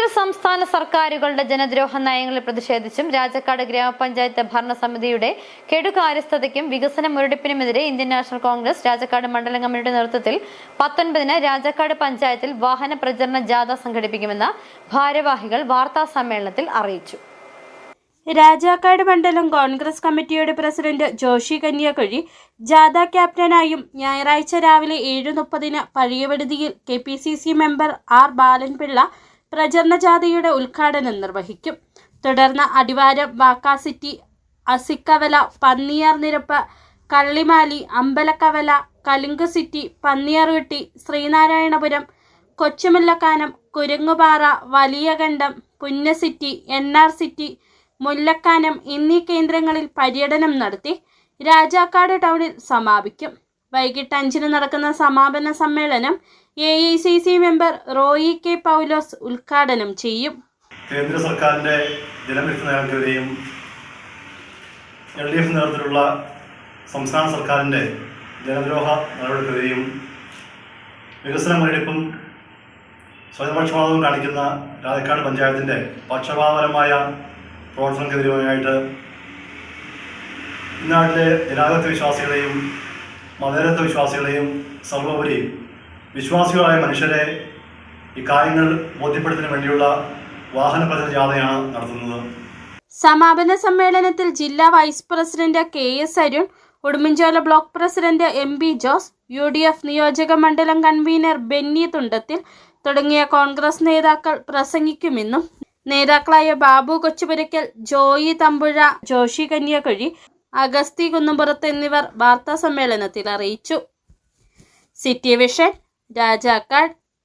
കേന്ദ്ര സംസ്ഥാന സർക്കാരുകളുടെ ജനദ്രോഹ നയങ്ങളിൽ പ്രതിഷേധിച്ചും രാജാക്കാട് ഗ്രാമപഞ്ചായത്ത് ഭരണസമിതിയുടെ കെടുകാര്യസ്ഥതയ്ക്കും വികസന മുരടിപ്പിനുമെതിരെ ഇന്ത്യൻ നാഷണൽ കോൺഗ്രസ് രാജാക്കാട് മണ്ഡലം കമ്മിറ്റിയുടെ നേതൃത്വത്തിൽ 19-ന് രാജാക്കാട് പഞ്ചായത്തിൽ വാഹന പ്രചരണ ജാഥ സംഘടിപ്പിക്കുമെന്ന് ഭാരവാഹികൾ വാർത്താ സമ്മേളനത്തിൽ അറിയിച്ചു. രാജാക്കാട് മണ്ഡലം കോൺഗ്രസ് കമ്മിറ്റിയുടെ പ്രസിഡന്റ് ജോഷി കന്യാകുഴി ജാഥ ക്യാപ്റ്റനായും ഞായറാഴ്ച രാവിലെ 7:30-ന് പഴയവടുതിയിൽ KPCC മെമ്പർ R. ബാലൻപിള്ള പ്രചരണ ജാഥയുടെ ഉദ്ഘാടനം നിർവഹിക്കും. തുടർന്ന് അടിവാരം, വാക്കാസിറ്റി, Asikkavala, Panniyar Nirappu, Kallimali, Ambalakkavala, Kalunku city, Panniyarvetty, Sreenarayanapuram, Kochumullakkanam, Kurangupara, Valiyakandam, Punna city, NR city, Mullakkanam എന്നീ കേന്ദ്രങ്ങളിൽ പര്യടനം നടത്തി രാജാക്കാട് ടൗണിൽ സമാപിക്കും. വൈകിട്ട് 5-ന് നടക്കുന്ന സമാപന സമ്മേളനം AICC മെമ്പർ റോയി K. പൗലോസ് ഉദ്ഘാടനം ചെയ്യും. കേന്ദ്ര സർക്കാരിൻ്റെ ജനവിരുദ്ധ നയങ്ങൾക്കെതിരെയും LDF നേതൃത്വത്തിലുള്ള സംസ്ഥാന സർക്കാരിൻ്റെ ജനദ്രോഹ നടപടിക്കെതിരെയും വികസന മുരടിപ്പും സ്വയംപക്ഷപാതവും കാണിക്കുന്ന രാജാക്കാട് പഞ്ചായത്തിൻ്റെ പക്ഷപാതപരമായ പ്രവർത്തനങ്ങൾക്കെതിരെയായിട്ട് ഈ നാട്ടിലെ ജനാധിപത്യ വിശ്വാസികളെയും മതേതരത്വ വിശ്വാസികളെയും സർവോപരി വിശ്വാസികളായ മനുഷ്യരെ ഈ കാര്യങ്ങൾ ബോധ്യപ്പെടുത്തുന്നതിന് വേണ്ടിയുള്ള വാഹന പ്രചരണ ജാഥയാണ് നടത്തുന്നത്. സമാപന സമ്മേളനത്തിൽ ജില്ലാ vice president KS Arun, Udumbanchola block president MB Jose, UDF നിയോജക മണ്ഡലം കൺവീനർ ബെന്നി തുണ്ടത്തിൽ തുടങ്ങിയ കോൺഗ്രസ് നേതാക്കൾ പ്രസംഗിക്കുമെന്നും നേതാക്കളായ ബാബു കൊച്ചുപുരയ്ക്കൽ, ജോയി തമ്പുഴ, ജോഷി കന്യാകുഴി, അഗസ്തി കുന്നുംപുറത്ത് എന്നിവർ വാർത്താ സമ്മേളനത്തിൽ അറിയിച്ചു. City vision, Rajakkad.